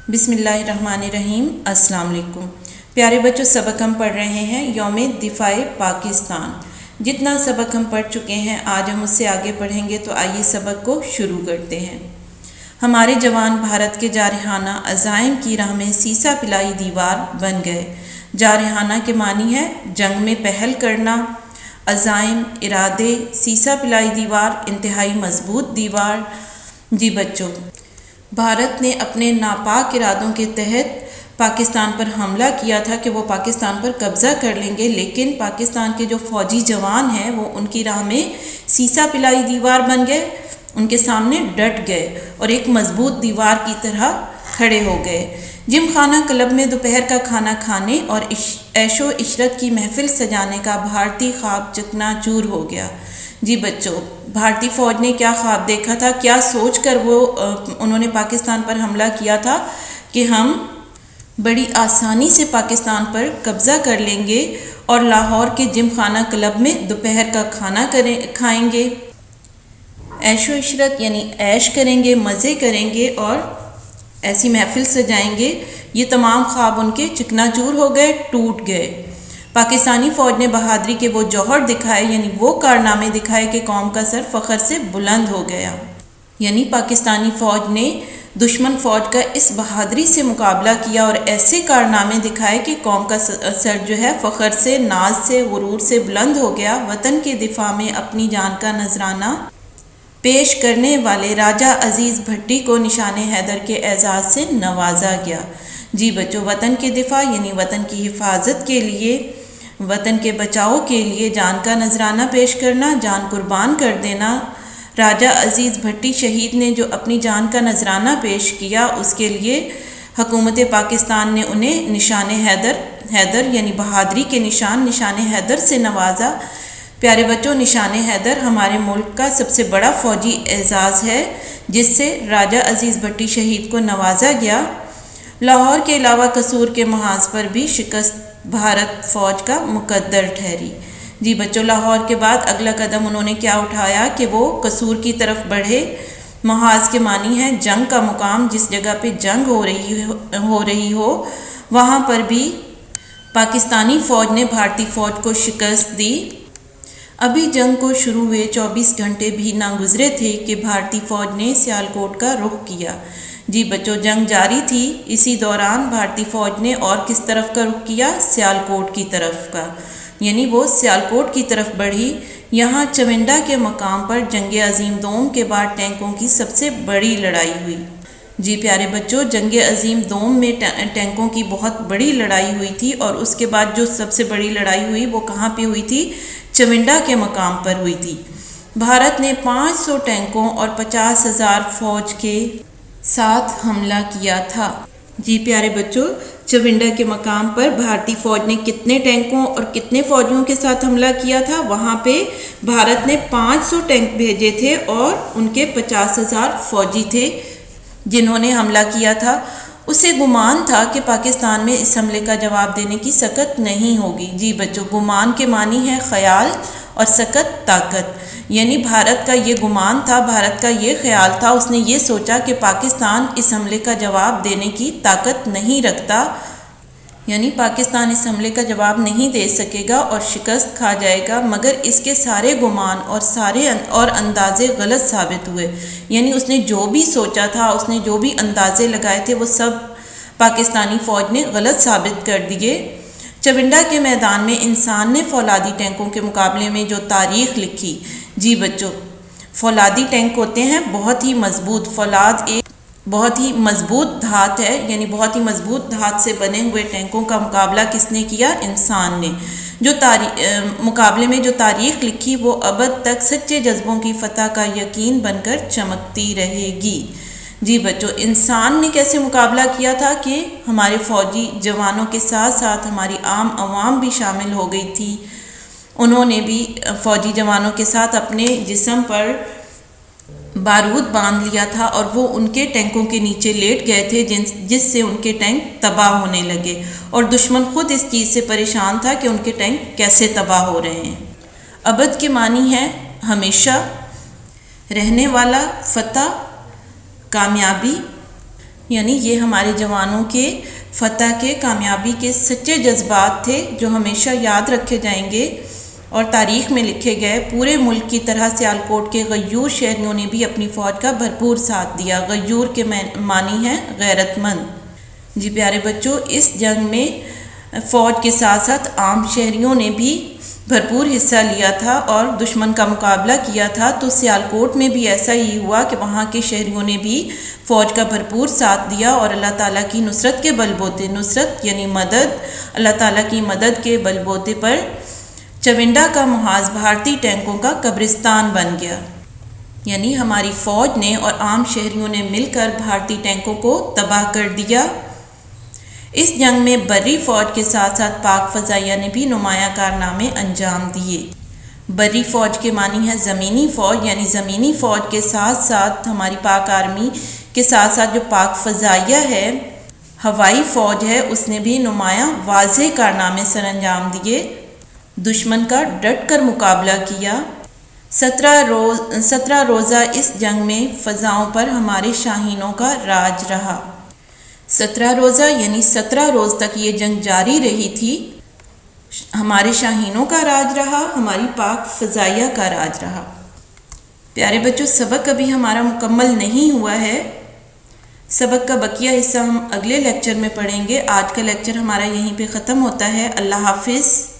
بسم اللہ الرحمن الرحیم۔ السلام علیکم پیارے بچوں، سبق ہم پڑھ رہے ہیں یوم دفاع پاکستان۔ جتنا سبق ہم پڑھ چکے ہیں آج ہم اس سے آگے پڑھیں گے، تو آئیے سبق کو شروع کرتے ہیں۔ ہمارے جوان بھارت کے جارحانہ عزائم کی راہ میں سیسا پلائی دیوار بن گئے۔ جارحانہ کے معنی ہے جنگ میں پہل کرنا، عزائم ارادے، سیسا پلائی دیوار انتہائی مضبوط دیوار۔ جی بچوں، بھارت نے اپنے ناپاک ارادوں کے تحت پاکستان پر حملہ کیا تھا کہ وہ پاکستان پر قبضہ کر لیں گے، لیکن پاکستان کے جو فوجی جوان ہیں وہ ان کی راہ میں سیسا پلائی دیوار بن گئے، ان کے سامنے ڈٹ گئے اور ایک مضبوط دیوار کی طرح کھڑے ہو گئے۔ جم خانہ کلب میں دوپہر کا کھانا کھانے اور عیش و عشرت کی محفل سجانے کا بھارتی خواب چکنا چور ہو گیا۔ جی بچوں، بھارتی فوج نے کیا خواب دیکھا تھا، کیا سوچ کر انہوں نے پاکستان پر حملہ کیا تھا کہ ہم بڑی آسانی سے پاکستان پر قبضہ کر لیں گے اور لاہور کے جم خانہ کلب میں دوپہر کا کھانا کھائیں گے، عیش و عشرت یعنی عیش کریں گے، مزے کریں گے اور ایسی محفل سجائیں گے۔ یہ تمام خواب ان کے چکنا چور ہو گئے، ٹوٹ گئے۔ پاکستانی فوج نے بہادری کے وہ جوہر دکھائے، یعنی وہ کارنامے دکھائے کہ قوم کا سر فخر سے بلند ہو گیا۔ یعنی پاکستانی فوج نے دشمن فوج کا اس بہادری سے مقابلہ کیا اور ایسے کارنامے دکھائے کہ قوم کا سر جو ہے فخر سے، ناز سے، غرور سے بلند ہو گیا۔ وطن کے دفاع میں اپنی جان کا نذرانہ پیش کرنے والے راجہ عزیز بھٹی کو نشان حیدر کے اعزاز سے نوازا گیا۔ جی بچوں، وطن کے دفاع یعنی وطن کی حفاظت کے لیے، وطن کے بچاؤ کے لیے جان کا نذرانہ پیش کرنا، جان قربان کر دینا۔ راجہ عزیز بھٹی شہید نے جو اپنی جان کا نذرانہ پیش کیا، اس کے لیے حکومت پاکستان نے انہیں نشان حیدر یعنی بہادری کے نشان حیدر سے نوازا۔ پیارے بچوں، نشان حیدر ہمارے ملک کا سب سے بڑا فوجی اعزاز ہے جس سے راجہ عزیز بھٹی شہید کو نوازا گیا۔ لاہور کے علاوہ قصور کے محاذ پر بھی شکست بھارت فوج کا مقدر ٹھہری۔ جی بچوں، لاہور کے بعد اگلا قدم انہوں نے کیا اٹھایا کہ وہ قصور کی طرف بڑھے۔ محاذ کے معنی ہے جنگ کا مقام، جس جگہ پہ جنگ ہو رہی ہو وہاں پر بھی پاکستانی فوج نے بھارتی فوج کو شکست دی۔ ابھی جنگ کو شروع ہوئے 24 گھنٹے بھی نہ گزرے تھے کہ بھارتی فوج نے سیالکوٹ کا رخ کیا۔ جی بچوں، جنگ جاری تھی، اسی دوران بھارتی فوج نے اور کس طرف کا رخ کیا؟ سیالکوٹ کی طرف کا، یعنی وہ سیالکوٹ کی طرف بڑھی۔ یہاں چونڈا کے مقام پر جنگ عظیم دوم کے بعد ٹینکوں کی سب سے بڑی لڑائی ہوئی۔ جی پیارے بچوں، جنگ عظیم دوم میں ٹینکوں کی بہت بڑی لڑائی ہوئی تھی، اور اس کے بعد جو سب سے بڑی لڑائی ہوئی وہ کہاں پہ ہوئی تھی؟ چونڈا کے مقام پر ہوئی تھی۔ بھارت نے 500 ٹینکوں اور 50,000 فوج کے ساتھ حملہ کیا تھا۔ جی پیارے بچوں، چونڈا کے مقام پر بھارتی فوج نے کتنے ٹینکوں اور کتنے فوجیوں کے ساتھ حملہ کیا تھا؟ وہاں پہ بھارت نے 500 ٹینک بھیجے تھے اور ان کے 50,000 فوجی تھے جنہوں نے حملہ کیا تھا۔ اسے گمان تھا کہ پاکستان میں اس حملے کا جواب دینے کی سکت نہیں ہوگی۔ جی بچوں، گمان کے معنی ہے خیال اور سکت طاقت، یعنی بھارت کا یہ گمان تھا، بھارت کا یہ خیال تھا، اس نے یہ سوچا کہ پاکستان اس حملے کا جواب دینے کی طاقت نہیں رکھتا، یعنی پاکستان اس حملے کا جواب نہیں دے سکے گا اور شکست کھا جائے گا۔ مگر اس کے سارے گمان اور اندازے غلط ثابت ہوئے، یعنی اس نے جو بھی سوچا تھا، اس نے جو بھی اندازے لگائے تھے، وہ سب پاکستانی فوج نے غلط ثابت کر دیے۔ چونڈا کے میدان میں انسان نے فولادی ٹینکوں کے مقابلے میں جو تاریخ لکھی۔ جی بچوں، فولادی ٹینک ہوتے ہیں بہت ہی مضبوط، فولاد ایک بہت ہی مضبوط دھات ہے، یعنی بہت ہی مضبوط دھات سے بنے ہوئے ٹینکوں کا مقابلہ کس نے کیا؟ انسان نے۔ جو مقابلے میں جو تاریخ لکھی وہ ابد تک سچے جذبوں کی فتح کا یقین بن کر چمکتی رہے گی۔ جی بچوں، انسان نے کیسے مقابلہ کیا تھا کہ ہمارے فوجی جوانوں کے ساتھ ساتھ ہماری عام عوام بھی شامل ہو گئی تھی۔ انہوں نے بھی فوجی جوانوں کے ساتھ اپنے جسم پر بارود باندھ لیا تھا اور وہ ان کے ٹینکوں کے نیچے لیٹ گئے تھے، جس سے ان کے ٹینک تباہ ہونے لگے، اور دشمن خود اس چیز سے پریشان تھا کہ ان کے ٹینک کیسے تباہ ہو رہے ہیں۔ ابد کے معنی ہے ہمیشہ، رہنے والا، فتح، کامیابی، یعنی یہ ہمارے جوانوں کے فتح کے، کامیابی کے سچے جذبات تھے جو ہمیشہ یاد رکھے جائیں گے اور تاریخ میں لکھے گئے۔ پورے ملک کی طرح سیالکوٹ کے غیور شہریوں نے بھی اپنی فوج کا بھرپور ساتھ دیا۔ غیور کے معنی ہے غیرت مند۔ جی پیارے بچوں، اس جنگ میں فوج کے ساتھ ساتھ عام شہریوں نے بھی بھرپور حصہ لیا تھا اور دشمن کا مقابلہ کیا تھا۔ تو سیالکوٹ میں بھی ایسا ہی ہوا کہ وہاں کے شہریوں نے بھی فوج کا بھرپور ساتھ دیا اور اللہ تعالیٰ کی نصرت کے بل بوتے، نصرت یعنی مدد، اللہ تعالیٰ کی مدد کے بل بوتے پر چونڈا کا محاذ بھارتی ٹینکوں کا قبرستان بن گیا۔ یعنی ہماری فوج نے اور عام شہریوں نے مل کر بھارتی ٹینکوں کو تباہ کر دیا۔ اس جنگ میں بری فوج کے ساتھ ساتھ پاک فضائیہ نے بھی نمایاں کارنامے انجام دیے۔ بری فوج کے معنی ہے زمینی فوج، یعنی زمینی فوج کے ساتھ ساتھ ہماری پاک آرمی کے ساتھ ساتھ جو پاک فضائیہ ہے، ہوائی فوج ہے، اس نے بھی نمایاں واضح کارنامے سر انجام دیے، دشمن کا ڈٹ کر مقابلہ کیا۔ 17 روزہ اس جنگ میں فضاؤں پر ہمارے شاہینوں کا راج رہا۔ 17 روزہ یعنی 17 روز تک یہ جنگ جاری رہی تھی۔ ہمارے شاہینوں کا راج رہا، ہماری پاک فضائیہ کا راج رہا۔ پیارے بچوں، سبق ابھی ہمارا مکمل نہیں ہوا ہے۔ سبق کا بقیہ حصہ ہم اگلے لیکچر میں پڑھیں گے۔ آج کا لیکچر ہمارا یہیں پہ ختم ہوتا ہے۔ اللہ حافظ۔